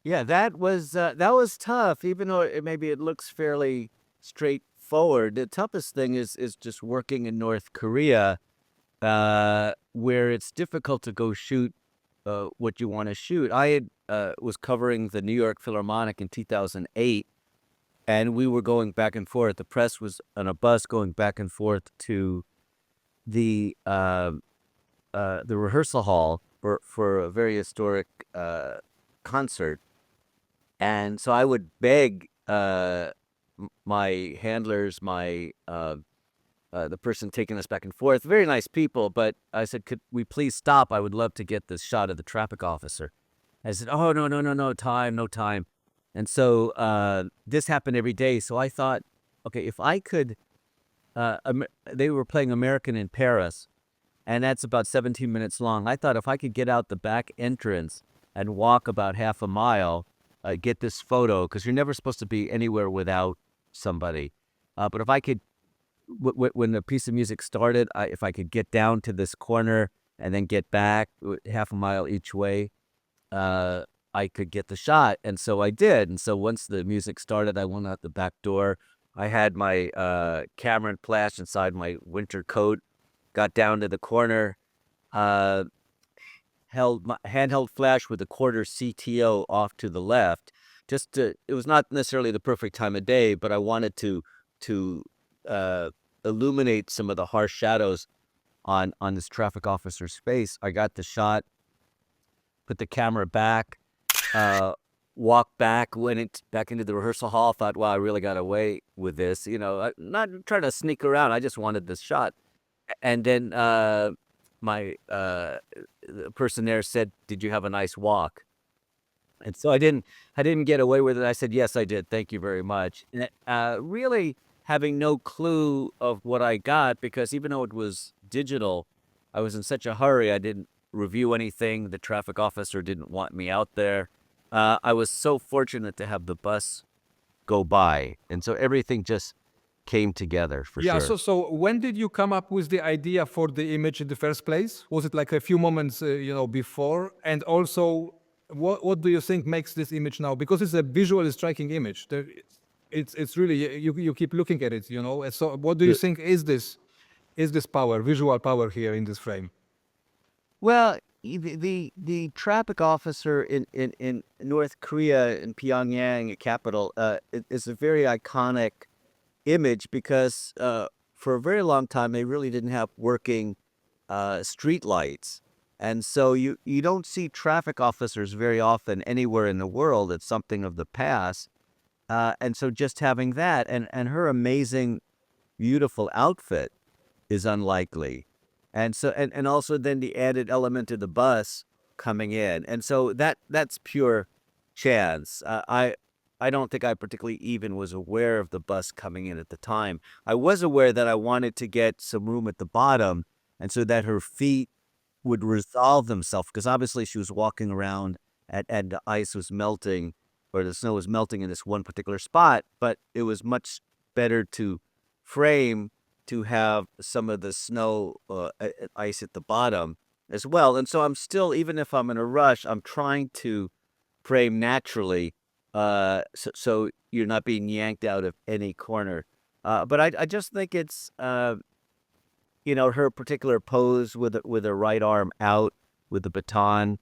Yeah, that was tough, even though maybe it looks fairly straightforward. The toughest thing is just working in North Korea, where it's difficult to go shoot what you want to shoot. I had was covering the New York Philharmonic in 2008, and we were going back and forth. The press was on a bus going back and forth to the the rehearsal hall for a very historic concert. And so I would beg my handlers, the person taking us back and forth, very nice people, but I said, "Could we please stop? I would love to get this shot of the traffic officer." I said, "Oh, no, no, no, no time, no time." And so this happened every day. So I thought, okay, if I could, they were playing American in Paris, and that's about 17 minutes long. I thought if I could get out the back entrance and walk about half a mile, get this photo, because you're never supposed to be anywhere without somebody. But if I could, when the piece of music started, if I could get down to this corner and then get back half a mile each way, I could get the shot. And so I did. And so once the music started, I went out the back door. I had my camera and flash inside my winter coat, got down to the corner, uh, held my handheld flash with a quarter CTO off to the left. It was not necessarily the perfect time of day, but I wanted to uh, illuminate some of the harsh shadows on this traffic officer's face. I got the shot, put the camera back, uh, walked back, back into the rehearsal hall. Thought, wow, I really got away with this. Not trying to sneak around. I just wanted this shot. And then my the person there said, "Did you have a nice walk?" And so I didn't get away with it. I said, "Yes, I did. Thank you very much." And really having no clue of what I got, because even though it was digital, I was in such a hurry. I didn't review anything. The traffic officer didn't want me out there. I was so fortunate to have the bus go by, and so everything just came together for Yeah, sure. so when did you come up with the idea for the image in the first place? Was it like a few moments, before? And also, what do you think makes this image now? Because it's a visually striking image. It's really you keep looking at it, And so, what do you think is this power, visual power here in this frame? Well, the traffic officer in North Korea, in Pyongyang, capital, is a very iconic image because for a very long time they really didn't have working street lights, and so you don't see traffic officers very often anywhere in the world. It's something of the past, and so just having that and her amazing, beautiful outfit is unlikely. And so and also then the added element of the bus coming in. And so that's pure chance. I don't think I particularly even was aware of the bus coming in at the time. I was aware that I wanted to get some room at the bottom, and so that her feet would resolve themselves, because obviously she was walking around and the ice was melting, or the snow was melting in this one particular spot, but it was much better to frame to have some of the snow, ice at the bottom as well. And so I'm still, even if I'm in a rush, I'm trying to frame naturally, so you're not being yanked out of any corner. But I just think it's, her particular pose with her right arm out with the baton.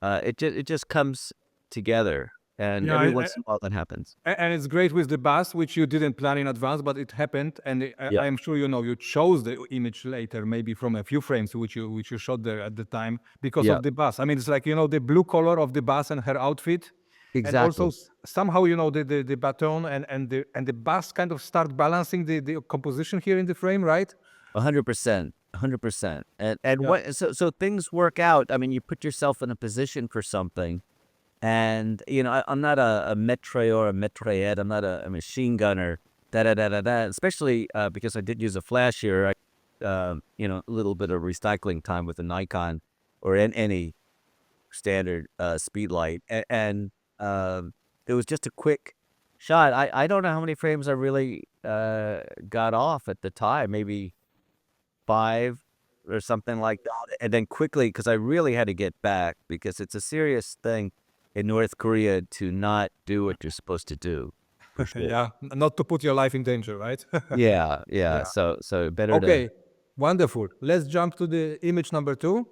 It just comes together, and Yeah, every once in a while that happens. and it's great with the bus, which you didn't plan in advance, but it happened. And Yeah, I'm sure you chose the image later, maybe from a few frames which you shot there at the time because yeah, of the bus. I mean, it's like the blue color of the bus and her outfit, and also exactly. somehow the baton and the bus kind of start balancing the composition here in the frame, right? 100%, 100%. And Yeah. so things work out. I mean, you put yourself in a position for something, and I'm not a maître or a maîtrette. I'm not a machine gunner. Da da da da da. Especially because I did use a flash here. A little bit of recycling time with a Nikon or any standard speed light, and it was just a quick shot. I don't know how many frames I really got off at the time. Maybe 5 or something like that, and then quickly, because I really had to get back because it's a serious thing in North Korea to not do what you're supposed to do, for sure. Yeah, not to put your life in danger, right? Yeah, yeah. Yeah. So better to. Okay, wonderful. Let's jump to the image number 2.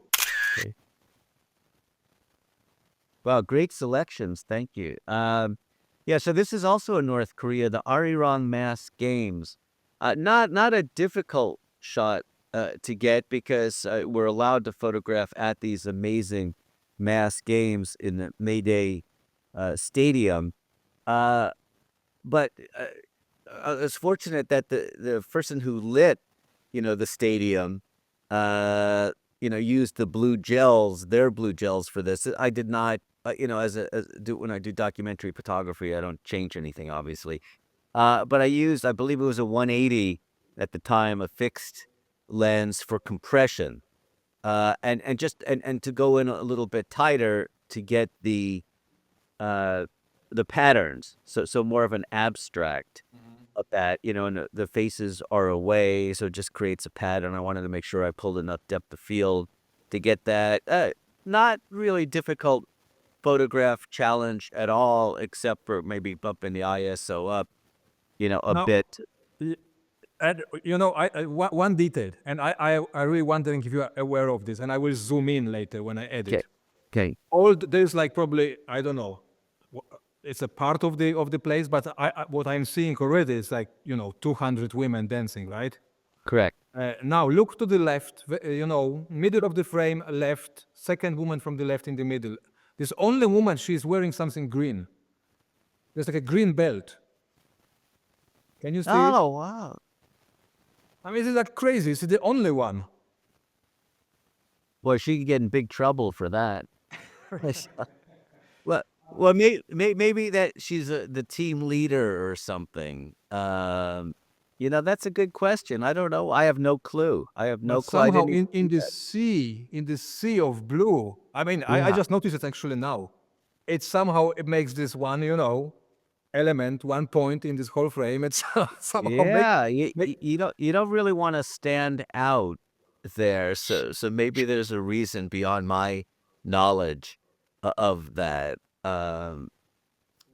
Okay. Wow, great selections. Thank you. Yeah, so this is also in North Korea, the Arirang Mass Games. Not a difficult shot to get because we're allowed to photograph at these amazing mass games in the Mayday Stadium. Uh, but I was fortunate that the person who lit, the stadium, uh, used the blue gels, their blue gels for this. I did not, when I do documentary photography, I don't change anything, obviously. But I believe it was a 180 at the time, a fixed lens for compression, and to go in a little bit tighter to get uh, the patterns. So more of an abstract of that, and the faces are away, so it just creates a pattern. I wanted to make sure I pulled enough depth of field to get that. Not really difficult photograph challenge at all, except for maybe bumping the ISO up, a Now, bit. y- and one detail, and I really wondering if you are aware of this, and I will zoom in later when I Okay. edit. Okay. There's like probably I don't know, it's a part of the place, but what I'm seeing already is like 200 women dancing, right? Correct. Now look to the left, middle of the frame, left, second woman from the left in the middle. This only woman, she's wearing something green. There's like a green belt. Can you see it? Oh, wow. I mean, is that crazy? Is it the only one? Boy, she could get in big trouble for that. Well, maybe that she's the team leader or something. That's a good question. I don't know. I have no clue. I have But no clue. I somehow didn't even in see the that. sea, in the sea of blue, I mean, I Yeah. just noticed it actually now. It somehow it makes this one, element, one point in this whole frame. It's somehow Yeah, make you don't really want to stand out there. So maybe there's a reason beyond my knowledge of that.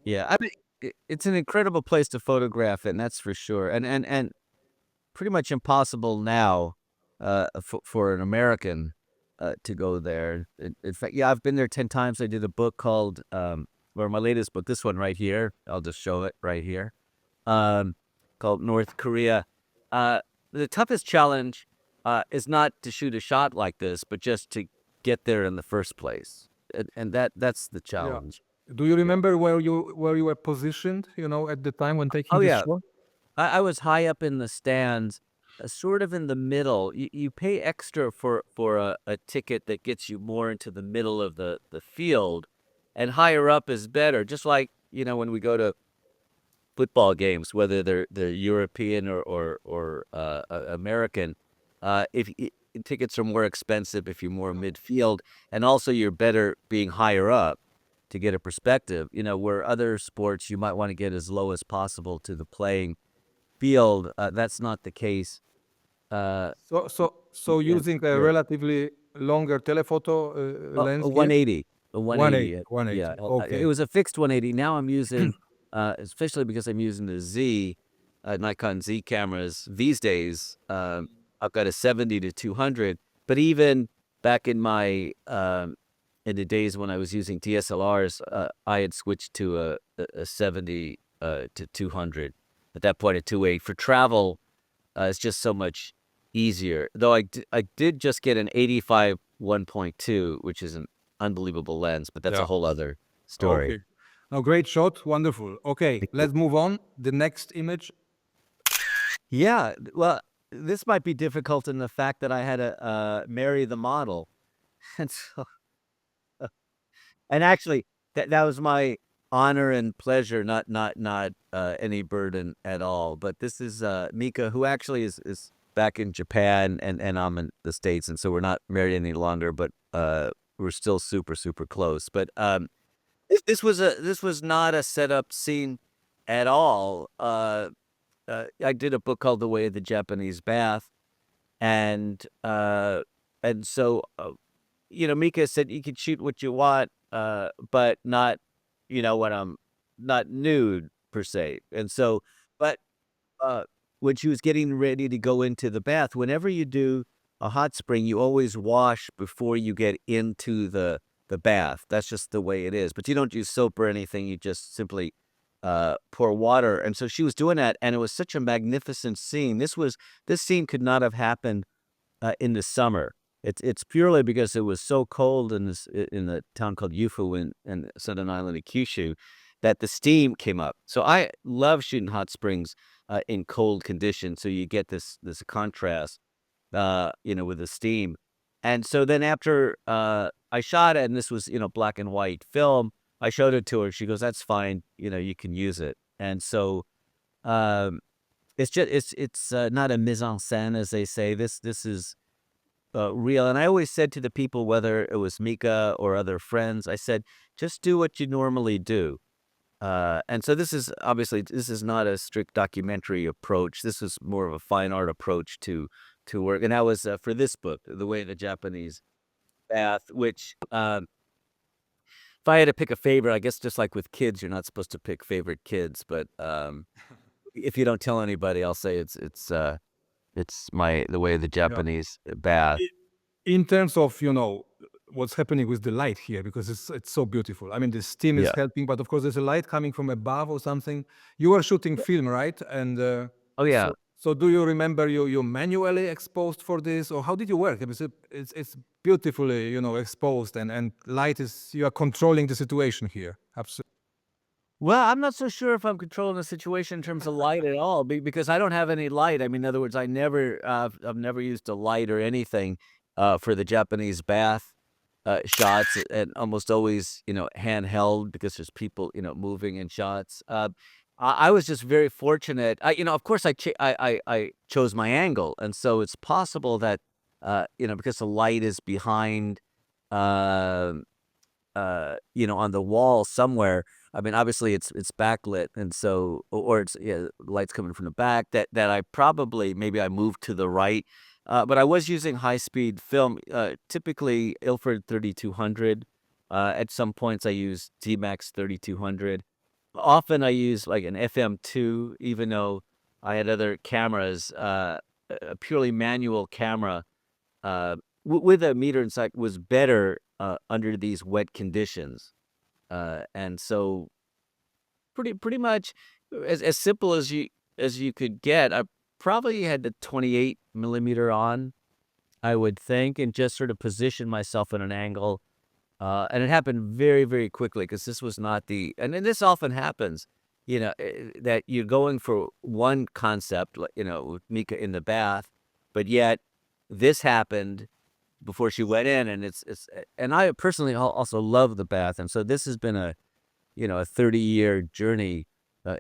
Yeah, I mean, it's an incredible place to photograph it, and that's for sure. And pretty much impossible now for an American to go there. In fact, yeah, I've been there 10 times. I did a book called, or my latest book, this one right here. I'll just show it right here, um, called North Korea. Uh, the toughest challenge is not to shoot a shot like this, but just to get there in the first place. And that's the yeah. challenge. Do you Yeah. remember where you were positioned, at the time when taking Oh, this yeah. shot? I was high up in the stands, sort of in the middle. You pay extra for a ticket that gets you more into the middle of the field, and higher up is better. Just like, when we go to football games, whether they're European or American, if tickets are more expensive if you're more midfield, and also you're better being higher up to get a perspective. Where other sports you might want to get as low as possible to the playing field, that's not the case. Uh, So in using a Europe. relatively longer telephoto A lens here? 180, a 180. 180, 180. Yeah, it Okay. was a fixed 180. Now I'm using, especially because I'm using the Nikon Z cameras these days. I've got a 70 to 200, but even back in the days when I was using DSLRs, I had switched to a 70 to 200. At that point, a 280 for travel. It's just so much easier. Though I did just get an 85 1.2, which is an unbelievable lens, but that's a Yeah. whole other story. Okay. Now, great shot. Wonderful. Okay, Thank you. let's move on. The next image. Yeah, well, this might be difficult in the fact that I had to marry the model, and so and actually that was my honor and pleasure, not any burden at all. But this is Mika, who actually is back in Japan, and I'm in the States, and so we're not married any longer, but we're still super super close. But this was not a setup scene at all. I did a book called The Way of the Japanese Bath, and so. Mika said you could shoot what you want, but not, when I'm not nude per se. And so, but uh, when she was getting ready to go into the bath, whenever you do a hot spring, you always wash before you get into the bath. That's just the way it is. But you don't use soap or anything. You just simply pour water. And so she was doing that, and it was such a magnificent scene. This scene could not have happened in the summer. It's purely because it was so cold in the town called Yufu in Southern Island of Kyushu that the steam came up. So I love shooting hot springs in cold conditions. So you get this contrast, with the steam. And so then after I shot it, and this was black and white film, I showed it to her. She goes, "That's fine. You can use it." And so um, it's not a mise en scène, as they say. This is real. And I always said to the people, whether it was Mika or other friends, I said, just do what you normally do. And so this is not a strict documentary approach. This is more of a fine art approach to work. And that was for this book, The Way the Japanese Bath, which if I had to pick a favorite, I guess just like with kids, you're not supposed to pick favorite kids, but if you don't tell anybody, I'll say it's the Way of the Yeah. Japanese Bath. In terms of what's happening with the light here, because it's so beautiful. I mean, the steam is Yeah. helping, but of course there's a light coming from above or something. You are shooting film, right? And Oh yeah. so do you remember you manually exposed for this, or how did you work? Because it's beautifully exposed, and light is, you are controlling the situation here. Absolutely. Well, I'm not so sure if I'm controlling the situation in terms of light at all, because I don't have any light. I mean, in other words, I've never used a light or anything for the Japanese bath shots, and almost always, handheld because there's people, moving in shots. I was just very fortunate. Of course, I chose my angle, and so it's possible that, because the light is behind. um on the wall somewhere. I mean, obviously it's backlit, and so or it's lights coming from the back. That I probably maybe I moved to the right, but I was using high speed film, typically Ilford 3200. At some points I use D-Max 3200. Often I use like an FM2, even though I had other cameras. A purely manual camera with a meter inside was better under these wet conditions. And so pretty much as simple as you could get. I probably had the 28 millimeter on, I would think, and just sort of position myself at an angle. And it happened very, very quickly because this was not and then this often happens, that you're going for one concept, like, with Mika in the bath, but yet this happened before she went in, and and I personally also love the bath, and so this has been a 30-year journey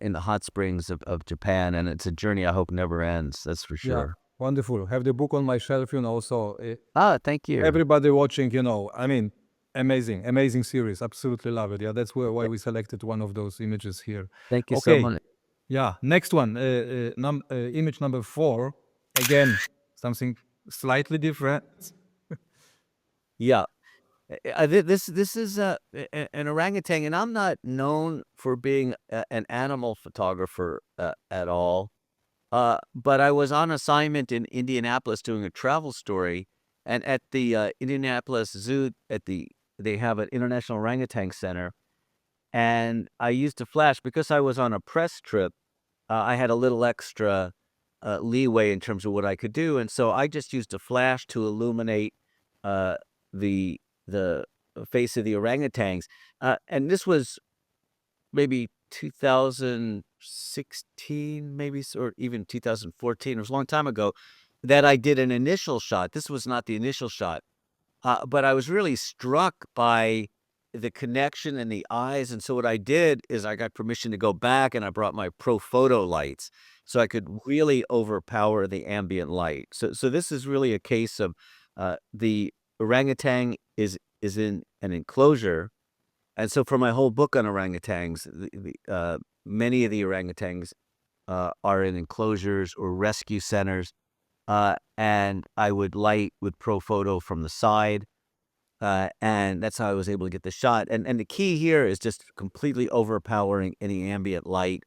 in the hot springs of Japan, and it's a journey I hope never ends. That's for Yeah, sure. wonderful. Have the book on my shelf, so Ah, thank you. everybody watching, I mean, amazing, amazing series. Absolutely love it. Yeah, that's why we selected one of those images here. Thank you so Okay, much. yeah. Next one, image number 4. Again, something slightly different. Yeah. This is an orangutan, and I'm not known for being an animal photographer at all. But I was on assignment in Indianapolis doing a travel story, and at the Indianapolis Zoo, they have an International Orangutan Center, and I used a flash because I was on a press trip. I had a little extra leeway in terms of what I could do, and so I just used a flash to illuminate uh, the face of the orangutans. And this was maybe 2016, maybe, or even 2014. It was a long time ago that I did an initial shot. This was not the initial shot, but I was really struck by the connection in the eyes. And so what I did is I got permission to go back, and I brought my pro photo lights so I could really overpower the ambient light. So this is really a case of the orangutan is in an enclosure. And so for my whole book on orangutans, many of the orangutans are in enclosures or rescue centers, and I would light with pro photo from the side. And that's how I was able to get the shot. And the key here is just completely overpowering any ambient light,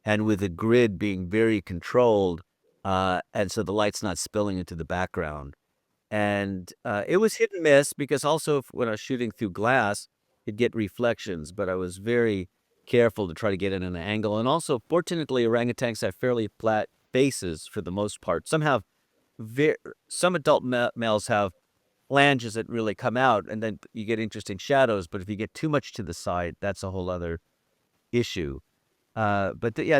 and with the grid being very controlled, and so the light's not spilling into the background. And it was hit and miss because also when I was shooting through glass, you'd get reflections, but I was very careful to try to get it at an angle. And also, fortunately, orangutans have fairly flat faces for the most part. Ver- some adult males have flanges that really come out, and then you get interesting shadows. But if you get too much to the side, that's a whole other issue. Yeah,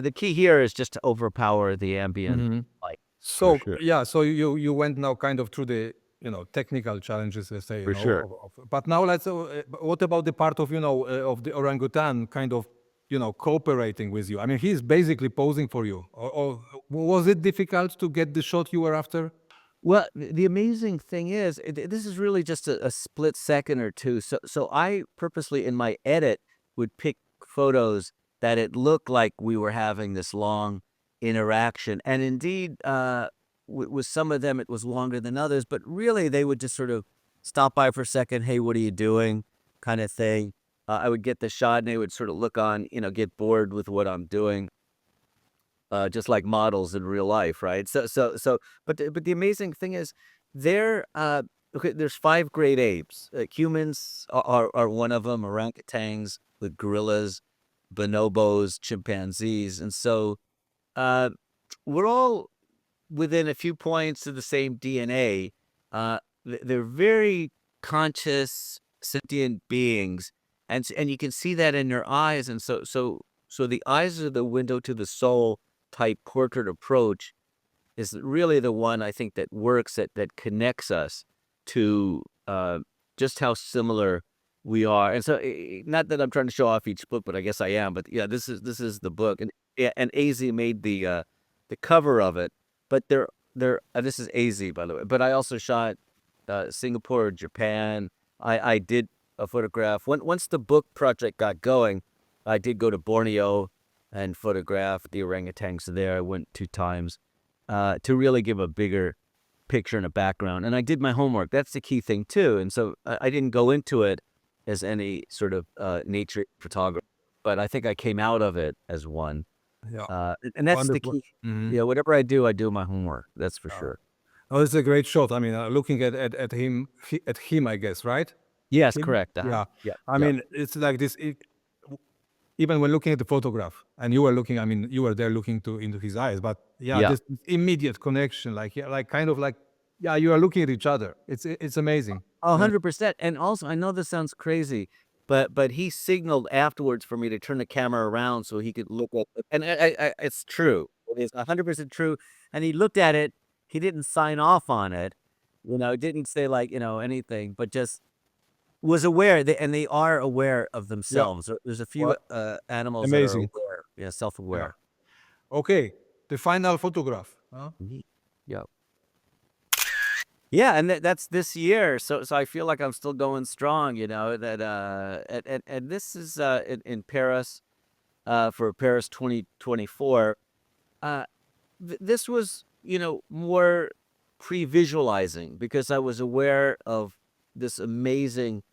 the key here is just to overpower the ambient light for So sure. yeah, so you went now kind of through the technical challenges, let's say, For sure. but now what about the part of of the orangutan kind of cooperating with you? I mean, he's basically posing for you. Or was it difficult to get the shot you were after? Well, the amazing thing is, this is really just a split second or two. So I purposely in my edit would pick photos that it looked like we were having this long interaction, and indeed, with some of them it was longer than others. But really, they would just sort of stop by for a second. Hey, what are you doing? Kind of thing. I would get the shot, and they would sort of look on, get bored with what I'm doing, just like models in real life, right? But the amazing thing is, there. Okay, there's 5 great apes. Humans are one of them. Orangutans, the gorillas, bonobos, chimpanzees, and so uh, we're all within a few points of the same DNA. They're very conscious, sentient beings, and you can see that in their eyes. And so the eyes are the window to the soul type portrait approach is really the one I think that works, that connects us to just how similar we are. And so, not that I'm trying to show off each book, but I guess I am. But yeah, this is the book, and yeah, and AZ made the cover of it. But they're this is AZ, by the way. But I also shot Singapore, Japan. I did a photograph once the book project got going. I did go to Borneo and photograph the orangutans there. I went 2 times to really give a bigger picture and a background. And I did my homework. That's the key thing too. And so I didn't go into it as any sort of nature photographer, but I think I came out of it as one. Yeah, And that's the wonderful. key. Yeah, whatever I do my homework. That's for sure. Oh, it's a great shot. I mean, looking at him, I guess, right? Yes, Him? correct. Yeah. Yep, I yep. mean, it's like this. Even when looking at the photograph, and you were looking, I mean, you were there looking into his eyes, but yeah, Yeah. this immediate connection, like yeah, like kind of like yeah, you are looking at each other. It's amazing. A Yeah. 100%. And also, I know this sounds crazy, but he signaled afterwards for me to turn the camera around so he could look at it. And it's true. It is 100% true. And he looked at it. He didn't sign off on it. Didn't say like, anything, but just was aware. And they are aware of Yeah. themselves. There's a few What animals that are amazing. aware, yeah, Yeah. self-aware. Okay. The final photograph. Huh? Neat. Yeah. Yeah, and that's this year, so I feel like I'm still going strong, that, and this is, in Paris, for Paris 2024. Uh, this was, more pre-visualizing because I was aware of this amazing,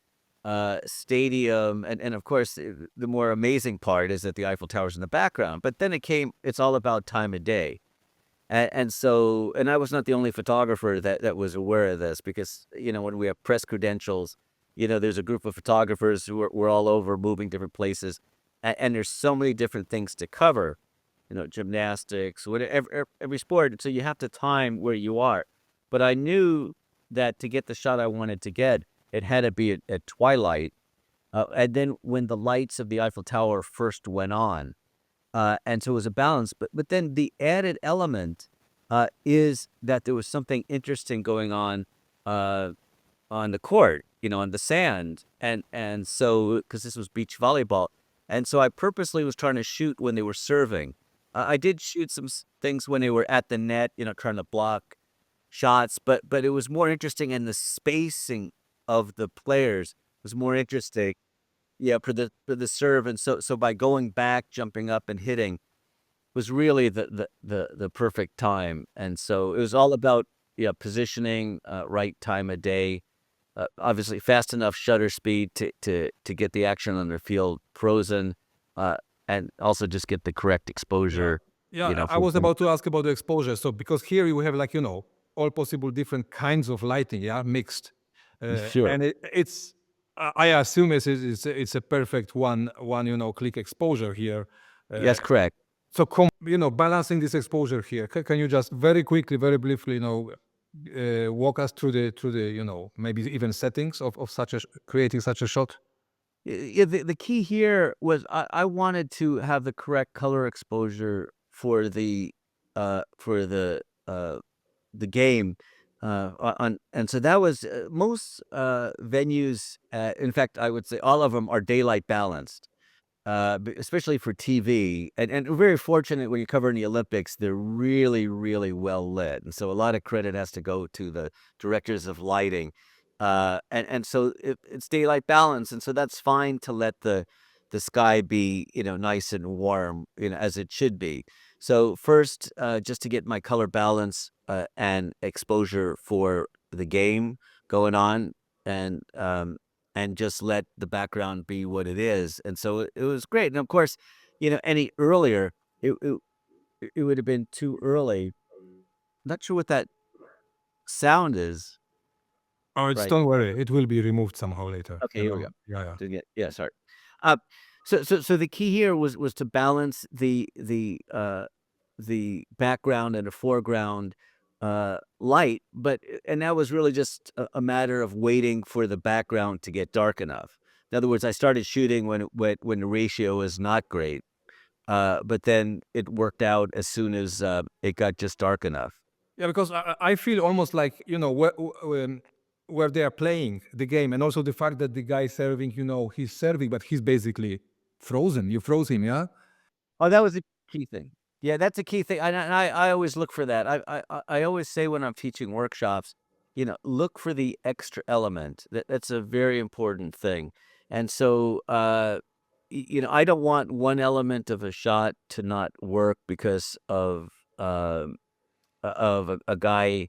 stadium, and of course, the more amazing part is that the Eiffel Tower's in the background, but then it's all about time of day. And I was not the only photographer that was aware of this because, when we have press credentials, there's a group of photographers who we're all over moving different places. And there's so many different things to cover, gymnastics, whatever, every sport. So you have to time where you are. But I knew that to get the shot I wanted to get, it had to be at twilight. And then when the lights of the Eiffel Tower first went on, and so it was a balance. But then the added element is that there was something interesting going on the court, on the sand, and so because this was beach volleyball, and so I purposely was trying to shoot when they were serving. I did shoot some things when they were at the net, trying to block shots, but it was more interesting, and the spacing of the players was more interesting. Yeah, for the serve, and so by going back, jumping up, and hitting was really the perfect time, and so it was all about, yeah, positioning, right time of day, obviously fast enough shutter speed to get the action on the field frozen, uh, and also just get the correct Yeah. exposure. Yeah, You know, I was about to ask about the exposure. So because here you have like, all possible different kinds of lighting, yeah, mixed. sure. And it's, I assume it's a perfect one, click exposure here. Yes, correct. So, balancing this exposure here, can you just very quickly, very briefly, walk us through the, maybe even settings of creating such a shot? Yeah, the key here was I wanted to have the correct color exposure for the game, on and so that was, most, venues, in fact, I would say all of them are daylight balanced. Especially for TV, and we're very fortunate when you're covering the Olympics, they're really, really well lit, and so a lot of credit has to go to the directors of lighting, and so it's daylight balance, and so that's fine to let the sky be, nice and warm, as it should be. So first, just to get my color balance, and exposure for the game going on, and, um and just let the background be what it is, and so it was great, and of course, any earlier, it would have been too early. Not sure what that sound is, Oh, right. don't worry, it will be removed somehow later. Okay, here we go. Yeah, yeah. Didn't get yeah, sorry. Uh, so the key here was to balance the background and the foreground, light, but and that was really just a matter of waiting for the background to get dark enough. In other words, I started shooting when the ratio was not great, but then it worked out as soon as, it got just dark enough. Yeah, because I feel almost like, where they are playing the game, and also the fact that the guy serving, he's serving, but he's basically frozen. You froze him, yeah? Oh, that was a key thing. Yeah, that's a key thing, and I always look for that. I always say when I'm teaching workshops, look for the extra element. That's a very important thing. And so, I don't want one element of a shot to not work because of a guy,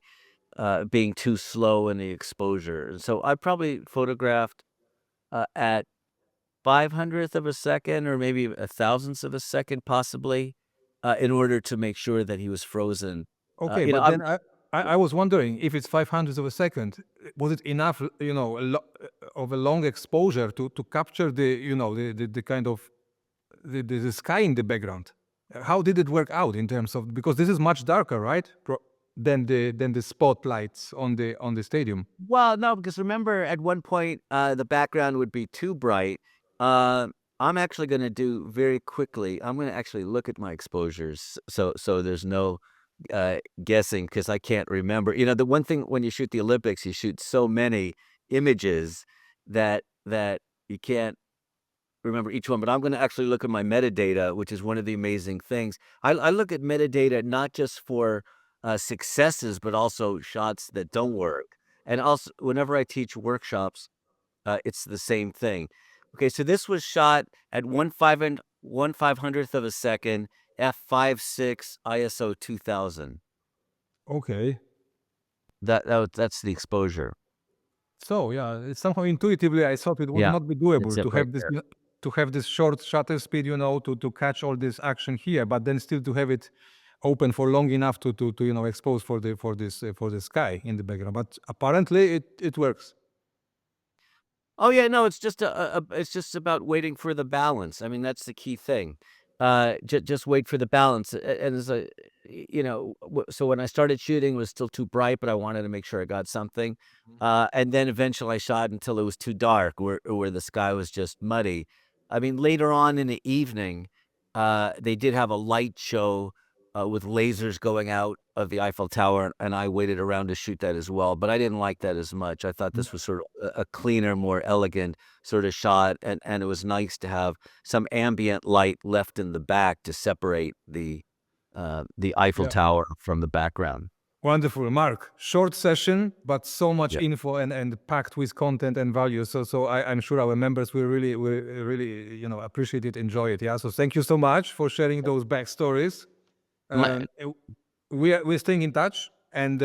being too slow in the exposure. And so I probably photographed, at 500th of a second or maybe a thousandth of a second possibly, in order to make sure that he was frozen. Okay, but I'm then I was wondering if it's 500th of a second, was it enough, of a long exposure to capture the, the kind of the sky in the background? How did it work out in terms of, because this is much darker, right? Than the spotlights on the stadium. Well, no, because remember at one point, the background would be too bright. I'm actually gonna do very quickly, I'm gonna actually look at my exposures so there's no, guessing because I can't remember. The one thing when you shoot the Olympics, you shoot so many images that you can't remember each one, but I'm gonna actually look at my metadata, which is one of the amazing things. I look at metadata not just for, successes, but also shots that don't work. And also, whenever I teach workshops, it's the same thing. Okay, so this was shot at 1/500th of a second, f/5.6 ISO 2000. Okay. That's the exposure. So yeah, it's somehow intuitively I thought it would Yeah, not be that's doable it to right have this there. to have this short shutter speed, to catch all this action here, but then still to have it open for long enough to expose for the sky in the background. But apparently it works. Oh yeah, no, it's just it's just about waiting for the balance. I mean, that's the key thing. Just wait for the balance. And as a, so when I started shooting, it was still too bright, but I wanted to make sure I got something. And then eventually I shot until it was too dark, where the sky was just muddy. I mean, later on in the evening, they did have a light show, with lasers going out of the Eiffel Tower, and I waited around to shoot that as well, but I didn't like that as much. I thought this was sort of a cleaner, more elegant sort of shot, and it was nice to have some ambient light left in the back to separate the Eiffel Yeah. Tower from the background. Wonderful, Mark. Short session, but so much Yeah. info and packed with content and value. So I'm sure our members will really appreciate it, enjoy it. Yeah. So thank you so much for sharing those backstories. My We're staying in touch, and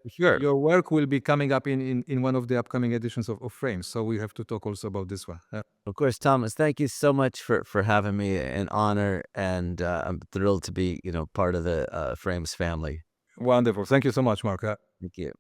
Sure. your work will be coming up in one of the upcoming editions of Frames. So we have to talk also about this one. Of course, Thomas, thank you so much for having me. An honor, and I'm thrilled to be, part of the Frames family. Wonderful. Thank you so much, Mark. Thank you.